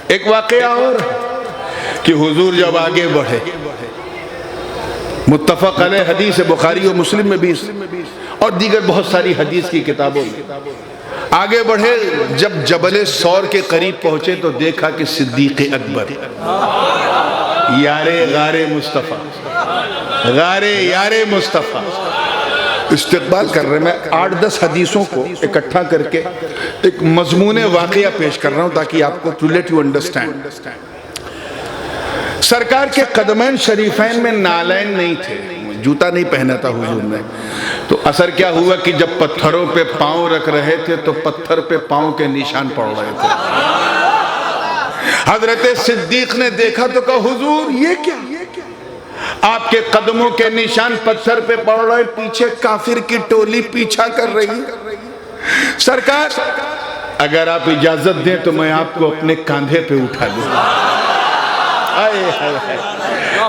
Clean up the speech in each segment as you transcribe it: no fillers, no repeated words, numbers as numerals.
ایک واقعہ اور کہ حضور جب آگے بڑھے، متفق علیہ حدیث بخاری و مسلم میں بھی اور دیگر بہت ساری حدیث کی کتابوں میں آگے بڑھے، جب جبل سور کے قریب پہنچے تو دیکھا کہ صدیق اکبر غار مصطفیٰ یار مصطفیٰ استقبال کر رہے ہیں۔ میں 8-10 حدیثوں کو اکٹھا کر کے ایک مضمون واقعہ پیش کر رہا ہوں تاکہ آپ کو to let you understand۔ سرکار کے قدمین شریفین میں نالین نہیں تھے، جوتا نہیں پہنا تھا حضور نے، تو اثر کیا ہوا کہ جب پتھروں پہ پاؤں رکھ رہے تھے تو پتھر پہ پاؤں کے نشان پڑ رہے تھے۔ حضرت صدیق نے دیکھا تو کہا حضور یہ کیا؟ آپ کے قدموں کے نشان پتھر پہ پڑ رہے، پیچھے کافر کی ٹولی پیچھا کر رہی ہے۔ سرکار اگر آپ اجازت دیں تو میں آپ کو اپنے کاندھے پہ اٹھا لوں،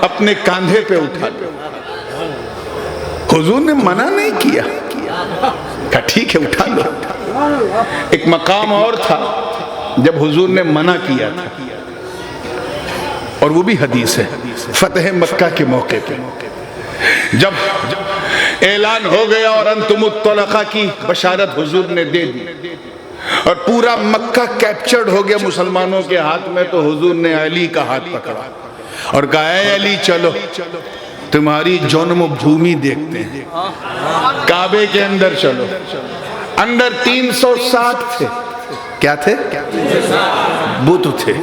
اپنے کاندھے پہ اٹھا لوں۔ حضور نے منع نہیں کیا، کہا ٹھیک ہے اٹھا لو۔ ایک مقام اور تھا جب حضور نے منع کیا تھا، اور وہ بھی حدیث ہے، فتح مکہ کے موقع پہ جب اعلان ہو گیا اور انتم الطلقاء کی بشارت حضور نے دے دی اور پورا مکہ کیپچرڈ ہو گیا مسلمانوں کے ہاتھ میں، تو حضور نے علی کا ہاتھ پکڑا اور کہا اے علی چلو تمہاری جنم بھومی دیکھتے ہیں، کعبے کے اندر چلو۔ اندر 360 تھے، کیا تھے؟ بت تھے،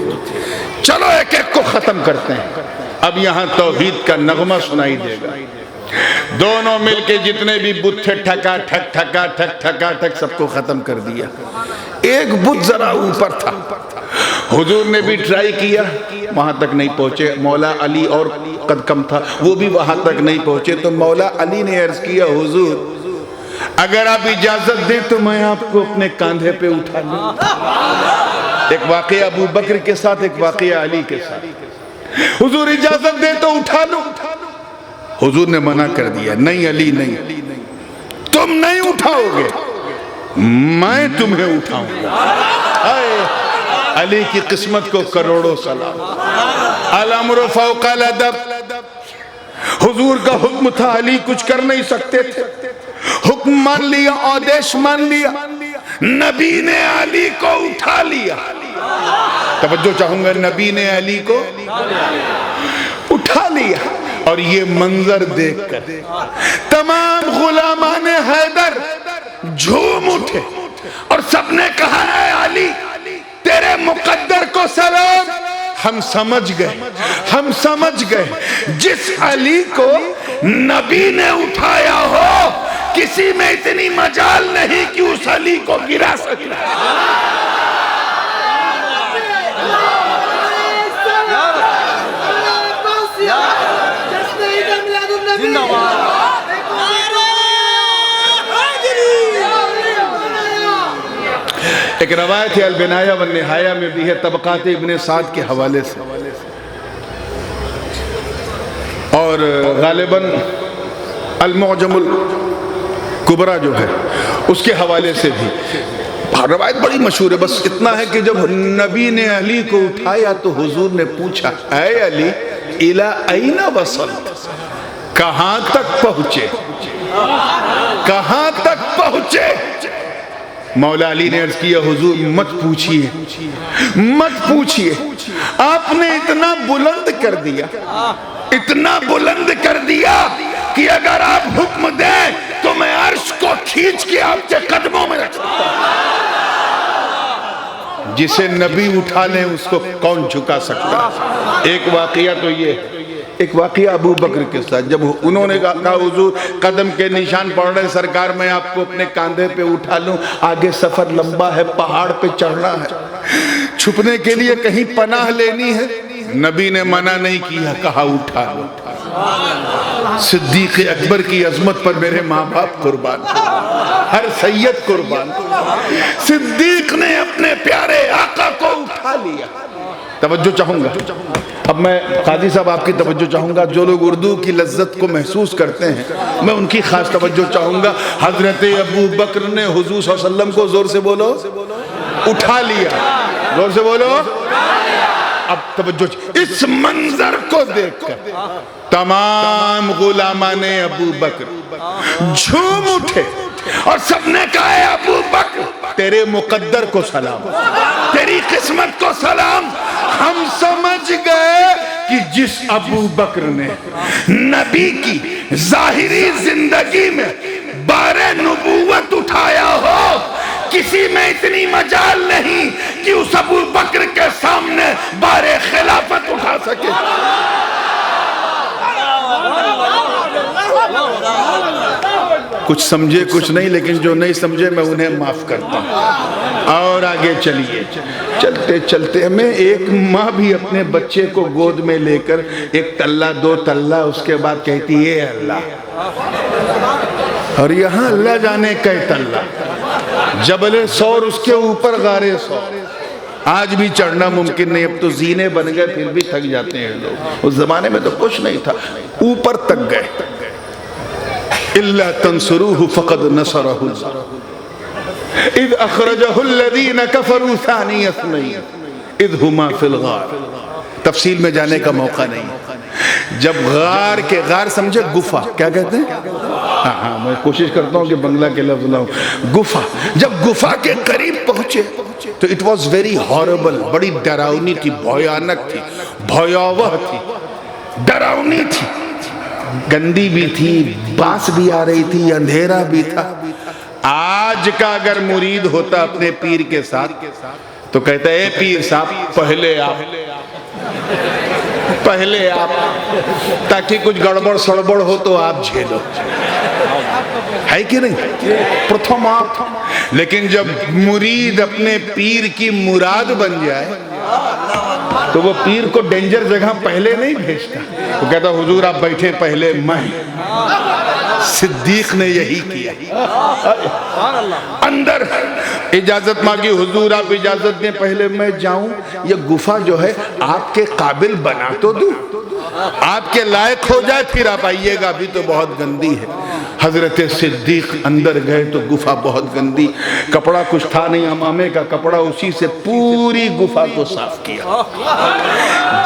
چلو ایک ایک کو ختم کرتے ہیں۔ اب یہاں توحید کا نغمہ سنائی دے گا۔ دونوں مل کے جتنے بھی بت تھے ٹھکا ٹھک ٹھکا ٹھک ٹھکا ٹھک سب کو ختم کر دیا۔ ایک بت ذرا اوپر تھا، حضور نے بھی ٹرائی کیا، وہاں تک نہیں پہنچے۔ مولا علی اور قد کم تھا، وہ بھی وہاں تک نہیں پہنچے، تو مولا علی نے عرض کیا حضور اگر آپ اجازت دیں تو میں آپ کو اپنے کاندھے پہ اٹھا لوں۔ ایک واقعہ ابو بکر کے ساتھ، ایک واقعہ علی کے ساتھ۔ حضور اجازت دیں تو اٹھا لوں۔ حضور نے منع کر دیا، نہیں علی نہیں، تم نہیں اٹھاؤ گے، میں تمہیں اٹھاؤں گا۔ علی کی قسمت کو کروڑوں سلام۔ الامر فوق الادب، حضور کا حکم تھا، علی کچھ کر نہیں سکتے تھے، حکم مان لیا، آدیش مان لیا، نبی نے علی کو اٹھا لیا۔ توجہ چاہوں گا، نبی نے علی کو اٹھا لیا، اور یہ منظر دیکھ کر تمام غلامان حیدر جھوم اٹھے اور سب نے کہا اے علی تیرے مقدر کو سلام۔ ہم سمجھ گئے جس علی کو نبی نے اٹھایا ہو کسی میں اتنی مجال نہیں کہ اس علی کو گرا سکے۔ ایک روایت ہے البنایہ والنہایہ میں بھی ہے، طبقات ابن سعد کے حوالے سے، اور غالباً المعجم الکبریٰ جو ہے اس کے حوالے سے بھی روایت بڑی مشہور ہے۔ بس اتنا ہے کہ جب نبی نے علی کو اٹھایا تو حضور نے پوچھا اے علی الی این وصلت، کہاں تک پہنچے؟ کہاں تک پہنچے؟ مولا علی نے عرض کیا حضور مت پوچھئے، آپ نے اتنا بلند کر دیا، اتنا بلند کر دیا کہ اگر آپ حکم دیں تو میں عرش کو کھینچ کے آپ کے قدموں میں رکھ سکتا ہوں۔ جسے نبی اٹھا لیں اس کو کون جھکا سکتا؟ ایک واقعہ تو یہ ہے، ایک واقعہ ابو بکر کے ساتھ، جب انہوں نے کہا حضور قدم کے نشان پڑ رہے سرکار میں آپ کو اپنے کاندھے پہ اٹھا لوں، آگے سفر لمبا ہے، پہاڑ پہ چڑھنا ہے، چھپنے کے لیے کہیں پناہ لینی ہے، نبی نے منع نہیں کیا، کہا اٹھا لو۔ صدیق اکبر کی عظمت پر میرے ماں باپ قربان، ہر سید قربان، صدیق نے اپنے پیارے آقا کو اٹھا لیا۔ توجہ چاہوں گا، اب میں قاضی صاحب آپ کی توجہ چاہوں گا، جو لوگ اردو کی لذت کو محسوس کرتے ہیں میں ان کی خاص توجہ چاہوں گا۔ حضرت ابو بکر نے حضور صلی اللہ علیہ وسلم کو زور سے بولو اٹھا لیا، زور سے بولو اب توجہ، اس منظر کو دیکھ کر تمام غلامان ابو بکر جھوم اٹھے اور سب نے کہا ہے ابو بکر تیرے مقدر کو سلام، تیری قسمت کو سلام۔ ہم سمجھ گئے کہ جس ابو بکر نے نبی کی ظاہری زندگی میں بار نبوت اٹھایا ہو، کسی میں اتنی مجال نہیں کہ اس ابو بکر کے سامنے بار خلافت اٹھا سکے۔ کچھ سمجھے کچھ نہیں، لیکن جو نہیں سمجھے میں انہیں معاف کرتا ہوں۔ اور آگے چلیے، چلتے چلتے میں ایک ماں بھی اپنے بچے کو گود میں لے کر ایک تلہ دو تلہ اس کے بعد کہتی ہے اے اللہ، اور یہاں اللہ جانے کئے تلہ، جبل سور اس کے اوپر غار سور، آج بھی چڑھنا ممکن نہیں، اب تو زینے بن گئے پھر بھی تھک جاتے ہیں لوگ، اس زمانے میں تو کچھ نہیں تھا، اوپر تک گئے۔ إِلَّا تَنْصُرُوهُ فَقَدْ نَصَرَهُ اللَّهُ إِذْ أَخْرَجَهُ الَّذِينَ كَفَرُوا ثَانِيَ اثْنَيْنِ إِذْ هُمَا فِي الْغَارِ۔ تفصیل میں جانے کا موقع نہیں، جب غار کے غار سمجھے گفا کیا کہتے ہیں؟ ہاں میں کوشش کرتا ہوں کہ بنگلہ کے لفظ لاؤں، گفا، جب گفا کے قریب پہنچے تو it was very horrible، بڑی ڈراؤنی تھی، بھیانک تھی، بھیاوہ تھی، ڈراؤنی تھی، گندی بھی تھی، باس بھی آ رہی تھی، اندھیرا بھی تھا۔ آج کا اگر مرید ہوتا اپنے پیر کے ساتھ تو کہتا ہے اے پیر صاحب پہلے آپ تاکہ کچھ گڑبڑ سڑبڑ ہو تو آپ جھیلو، ہے کہ نہیں؟ پرتھم آپ۔ لیکن جب مرید اپنے پیر کی مراد بن جائے تو وہ پیر کو ڈینجر جگہ پہلے نہیں بھیجتا، وہ کہتا حضور آپ بیٹھے پہلے میں۔ صدیق نے یہی کیا، اندر اجازت مانگی، حضور آپ اجازت دیں پہلے میں جاؤں، یہ گفا جو ہے آپ کے قابل بنا تو دوں، آپ کے لائق ہو جائے پھر آپ آئیے گا، ابھی تو بہت گندی ہے۔ حضرت صدیق اندر گئے تو گفا بہت گندی، کپڑا کچھ تھا نہیں، امامے کا کپڑا، اسی سے پوری گفا کو صاف کیا،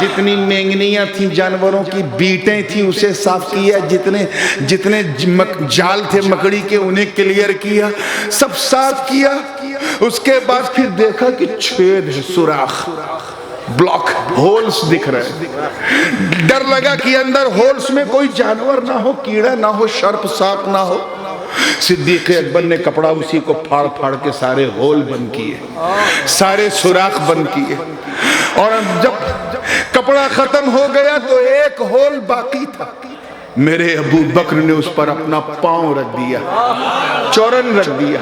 جتنی مینگنیاں تھیں جانوروں کی بیٹیں تھیں اسے صاف کیا، جتنے جال تھے مکڑی کے انہیں کلیئر کیا، سب صاف کیا۔ اس کے بعد پھر دیکھا کہ چھید ہے، سوراخ، بلاک، ہولز دکھ رہے، ڈر لگا کہ اندر ہولز میں کوئی جانور نہ ہو، کیڑا نہ ہو، شرپ ساپ نہ ہو۔ صدیق اکبر نے کپڑا اسی کو پھاڑ پھاڑ کے سارے ہول بند کیے، سارے سوراخ بند کیے، اور جب کپڑا ختم ہو گیا تو ایک ہول باقی تھا، میرے ابو بکر نے اس پر اپنا پاؤں رکھ دیا، چورن رکھ دیا،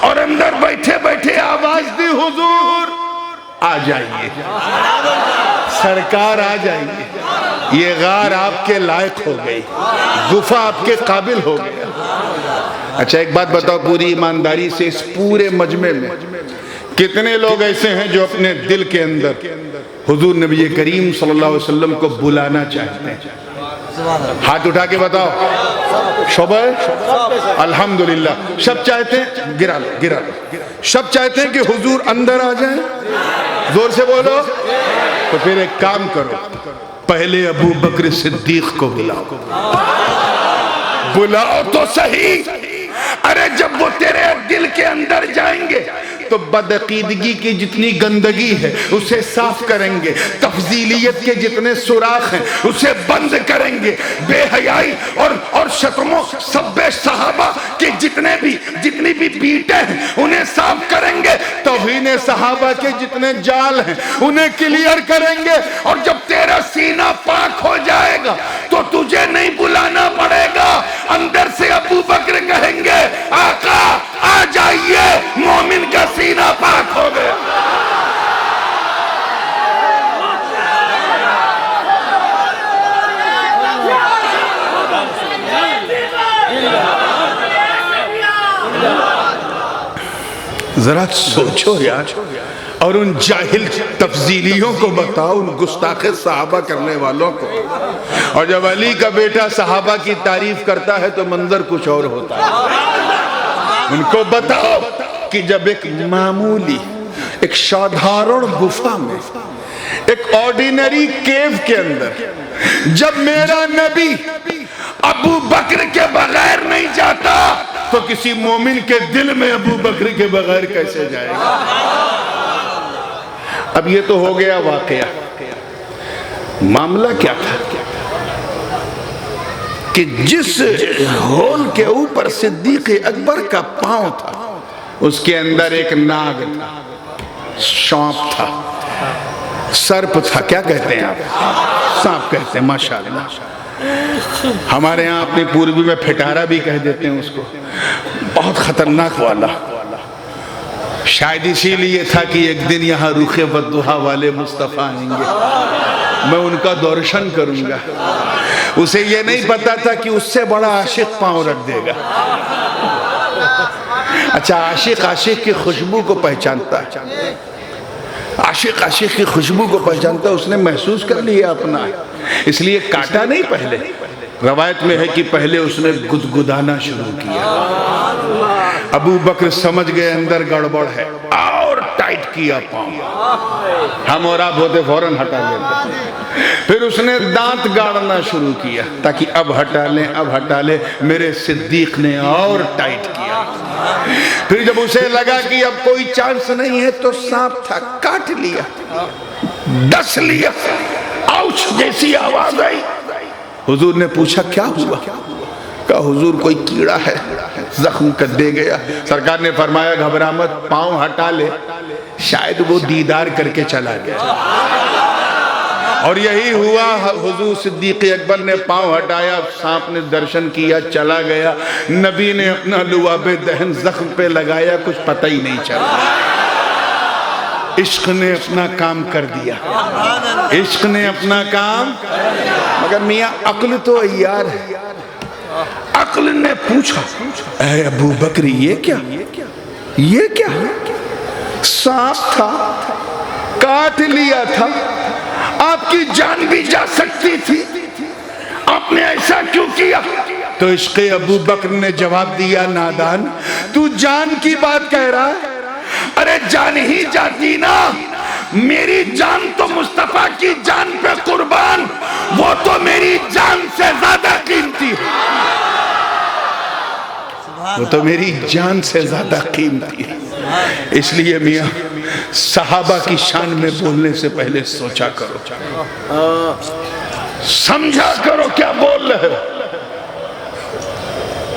اور اندر بیٹھے بیٹھے آواز دی حضور آ جائیے، سرکار آ جائیے، یہ غار آپ کے لائق ہو گئی، گفا آپ کے قابل ہو گیا۔ اچھا ایک بات بتاؤ پوری ایمانداری سے، اس پورے مجمع میں کتنے لوگ ایسے ہیں جو اپنے دل کے اندر حضور نبی کریم صلی اللہ علیہ وسلم کو بلانا چاہتے ہیں؟ ہاتھ اٹھا کے بتاؤ۔ شعبہ الحمدللہ، سب چاہتے ہیں، گرا لو، سب چاہتے ہیں کہ حضور اندر آ جائیں، زور سے بولو۔ تو پھر ایک کام کرو، پہلے ابو بکر صدیق کو بلاؤ تو صحیح۔ ارے جب وہ تیرے دل کے اندر جائیں گے تو بدعقیدگی کی جتنی گندگی ہے اسے صاف کریں گے، تفضیلیت کے جتنے سوراخ ہیں اسے بند کریں گے، بے حیائی اور شتموں سب صحابہ کے جتنی بھی بیٹیں ہیں انہیں صاف کریں گے، توہین صحابہ کے جتنے جال ہیں انہیں کلیئر کریں گے، اور جب تیرا سینہ پاک ہو جائے گا تو تجھے نہیں بلانا پڑے گا، اندر سے ابو بکر کہیں گے آقا آ جائیے، مومن کا سینہ پاک ہو گیا۔ ذرا سوچو یار، اور ان جاہل تفضیلیوں کو بتاؤ، ان گستاخ صحابہ کرنے والوں کو، اور جب علی کا بیٹا صحابہ کی تعریف کرتا ہے تو منظر کچھ اور ہوتا ہے۔ ان کو بتاؤ کہ جب ایک معمولی، ایک سادھارن گفا میں ایک آرڈینری کیو کے اندر جب میرا نبی ابو بکر کے بغیر نہیں جاتا تو کسی مومن کے دل میں ابو بکر کے بغیر کیسے جائے گا؟ اب یہ تو ہو گیا واقعہ. معاملہ کیا تھا کہ جس ہول کے اوپر صدیق اکبر کا پاؤں تھا اس کے اندر ایک ناگ تھا، سانپ تھا، سرپ تھا. کیا کہتے ہیں آپ؟ سانپ کہتے ہیں. ماشاءاللہ. ہمارے ہاں اپنی پوربی میں پھٹارا بھی کہہ دیتے ہیں اس کو. بہت خطرناک والا. شاید اسی لیے تھا کہ ایک دن یہاں روخ والضحیٰ والے مصطفیٰ آئیں گے، میں ان کا دورشن کروں گا. اسے یہ نہیں پتا تھا کہ اس سے بڑا عاشق پاؤں رکھ دے گا. اچھا، عاشق عاشق کی خوشبو کو پہچانتا ہے. عاشق عاشق کی خوشبو کو پہچانتا ہے. اس نے محسوس کر لیا اپنا، اس لیے کاٹا نہیں. پہلے روایت میں ہے کہ پہلے اس نے گدگدانا شروع کیا. ابو بکر سمجھ گئے اندر گڑبڑ ہے، اور ٹائٹ کیا پاؤں. ہم اور آپ ہوتے فوراً ہٹا لیتے. پھر اس نے دانت گاڑنا شروع کیا تاکہ اب ہٹا لیں اب ہٹا لیں. میرے صدیق نے اور ٹائٹ کیا. پھر جب اسے لگا کہ اب کوئی چانس نہیں ہے تو سانپ تھا، کاٹ لیا، ڈس لیا. آؤچ جیسی آواز آئی. حضور نے پوچھا کیا ہوا؟ کہا حضور کوئی کیڑا ہے، زخم کر دے گیا. سرکار نے فرمایا گھبرا مت، پاؤں ہٹا لے، شاید وہ دیدار کر کے چلا گیا. اور یہی ہوا. حضور صدیق اکبر نے پاؤں ہٹایا، سانپ نے درشن کیا، چلا گیا. نبی نے اپنا لعاب دہن زخم پہ لگایا، کچھ پتہ ہی نہیں چلا. عشق نے اپنا کام کر دیا. عشق نے اپنا کام. مگر میاں عقل تو عیار ہے. عقل نے پوچھا اے ابو بکر یہ کیا؟ یہ کیا؟ سانپ تھا، کاٹ لیا تھا، آپ کی جان بھی جا سکتی تھی، آپ نے ایسا کیوں کیا؟ تو عشق ابو بکر نے جواب دیا نادان، تو جان کی بات کہہ رہا ہے؟ ارے جان ہی جاتی نا. میری جان تو مصطفیٰ کی جان پہ قربان، وہ تو میری جان سے زیادہ قیمتی ہے. وہ تو میری جان سے زیادہ قیمتی ہے. اس لیے میاں صحابہ کی شان میں بولنے سے پہلے سوچا کرو، سمجھا کرو کیا بول رہے ہو.